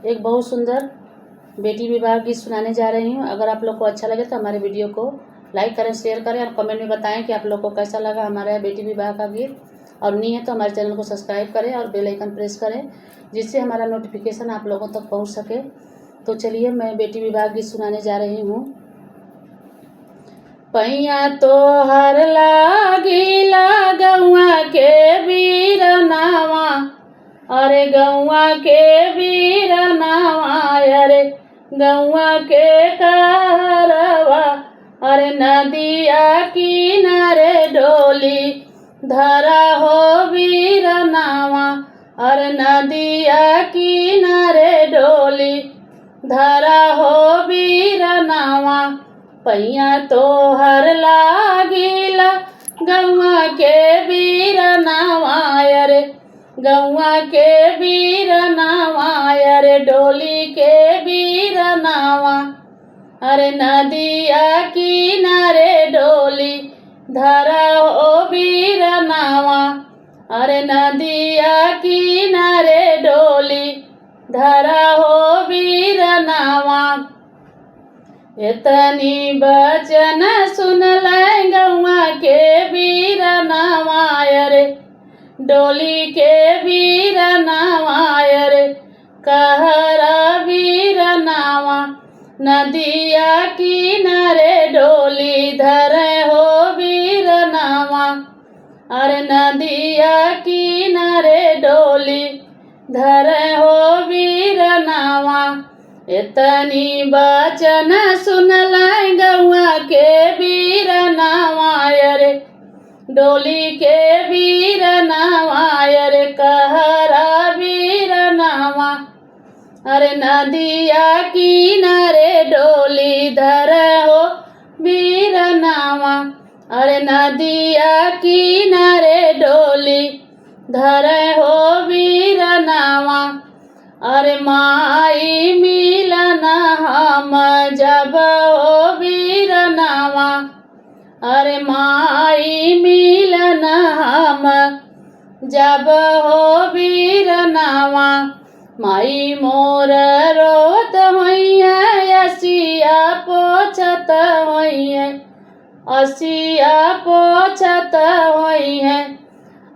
एक बहुत सुंदर बेटी विवाह गीत सुनाने जा रही हूँ। अगर आप लोग को अच्छा लगे तो हमारे वीडियो को लाइक करें, शेयर करें और कमेंट में बताएं कि आप लोग को कैसा लगा हमारा बेटी विवाह का गीत। और नहीं है तो हमारे चैनल को सब्सक्राइब करें और बेल आइकन प्रेस करें, जिससे हमारा नोटिफिकेशन आप लोगों तक पहुँच सके। तो चलिए मैं बेटी विवाह गीत सुनाने जा रही हूँ। पैया तो हर लागिला गौआ के वीरनावा, अरे गौआ के वीरनावा, अरे गौआ के कहरवा, अरे नदिया किनारे डोली धरा हो वीरनावा, अरे नदिया किनारे डोली धरा हो वीरनावा। पैया तो हर लागिला गौआ के वीरनावा, अरे गौआ के वीरनावा, अरे डोली के वीरनावा, अरे नदिया किनारे डोली धरा हो वीरनावा, अरे नदिया किनारे डोली धरा हो वीरनावा। इतनी बचन सुन लें गौआ के वीरनावा, अरे डोली के वीरनावा, अरे कहरा वीरनावा, नदिया किनारे डोली धरे हो वीरनावा, अरे नदिया किनारे डोली धरे हो वीरनावा। इतनी बचन सुन लें गौआ के वीरनावा, अरे डोली के वीरनावा, अरे कहरा वीरनावा, अरे नदिया किनारे डोली धरे हो वीरनावा, अरे नदिया किनारे डोली धरे हो वीरनावा। अरे माई मिलन हम जब हो वीरनावा, अरे माई मिलन हम जब हो वीरनावा। माई मोर रोत होइए, असिया पोछत होइए, असिया पोछत होइए,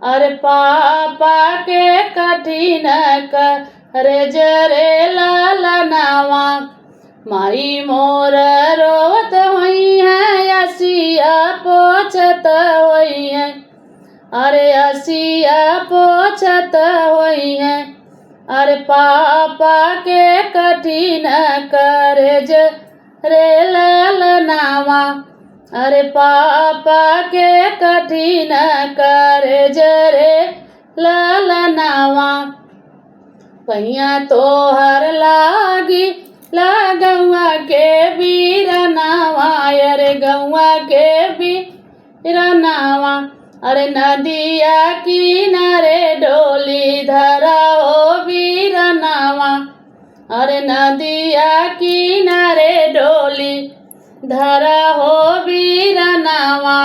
अरे पापा के कठिन करे जरे लालनावा। माई मोर रोत होइए, असिया पोछत होइए, अरे असिया पोछत होइए, अरे पापा के कठिन करे जरे लालनावा, अरे पापा के कठिन करे जरे लालनावा। पैया तो हर लागी गौआ के वीरनावा, अरे गौआ के वीरनावा, अरे नदिया किनारे डोली धरा हो वीरनावा, अरे नदिया किनारे डोली धरा हो वीरनावा।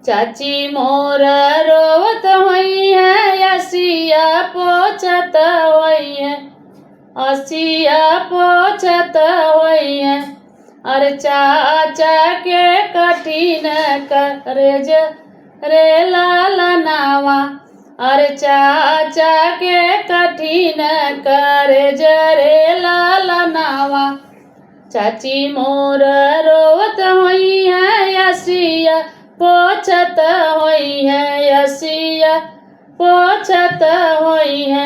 चाची मोर रोवत होइए, असिया पोछत होइए, असिया पोछत होइए, अरे चाचा के कठिन करे रे लालनावा, अरे चाचा के कठिन करे जरे लालनावा। चाची मोर रोवत होइए, असिया पोछत होइए, असिया पोछत होइए,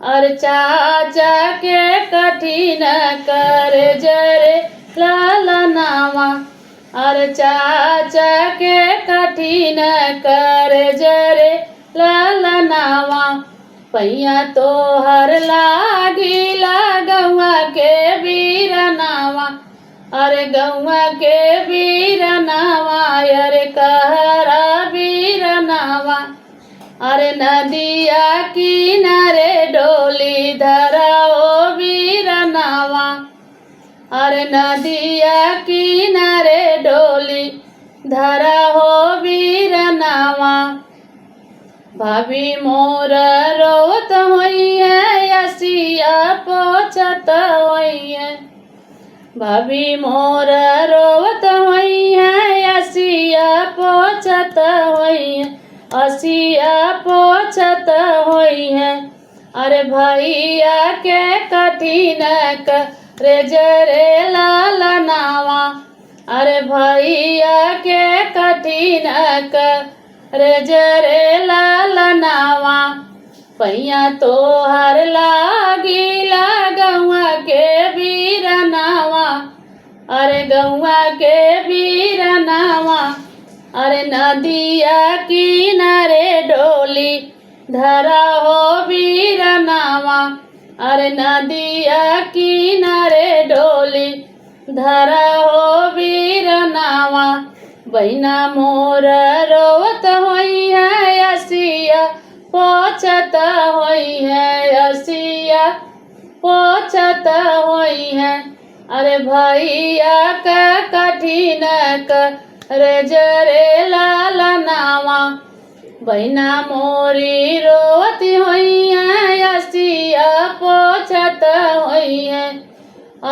अरे चाचा के कठिन करे जरे लालनावा, अरे चाचा के कठिन करे जरे लालनावा। पैया तो हर लागिला गौआ के वीरनावा, अरे गौआ के वीरनावा, अरे कहरा वीरनावा, अरे नदिया किनारे डोली धरा हो वीरनावा, अरे नदिया किनारे डोली धरा हो वीरनावा। भाभी मोर रोत होइए, असिया पोछत पोछत होई है। भाभी मोर रोवत होई है, असिया पोछत होई है, असिया पोछत होई है। अरे भैया के कठिन करे जरे लालनावा, अरे भैया के कठिन करे जरे लालनावा। पैया तोहर लागिला गौआ के बीरनावा, अरे गौआ के बीरनावा। अरे नदिया किनारे डोली धरा हो बीरनावा, अरे नदिया किनारे डोली धरा हो बीरनावा। बहिना मोर रोवत होई है, असिया पोछत होई है, असिया पोछत होई है। अरे भैया का कठिन करे जरे लालनावा, बहिना मोरी रोवती होई है, असिया पोछत होई है,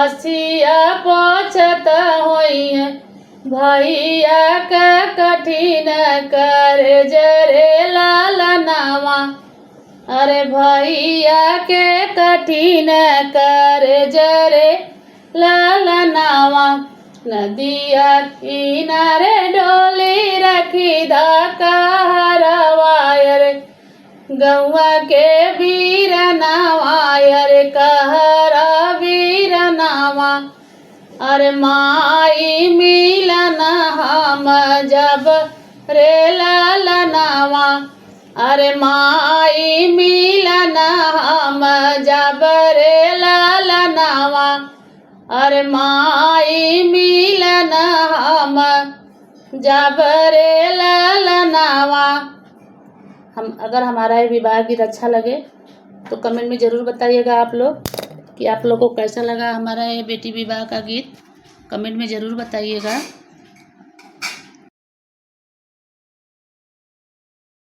असिया पोछत होई है। भैया का कठिन करे जरे लालनावा, अरे भैया के कठिन करे जरे लालनावा। नदिया किनारे डोली रखी कहरवा, अरे गौआ के बीरनावा, अरे कहरा बीरनावा। अरे माई मिलन हम जब रे लालनावा, अरे माई मिलन हम जब रे लालनावा, अरे माई मिलन हम जब रे लालनावा। अगर हमारा ये विवाह गीत अच्छा लगे तो कमेंट में ज़रूर बताइएगा आप लोग कि आप लोग को कैसा लगा हमारा ये बेटी विवाह का गीत। कमेंट में ज़रूर बताइएगा।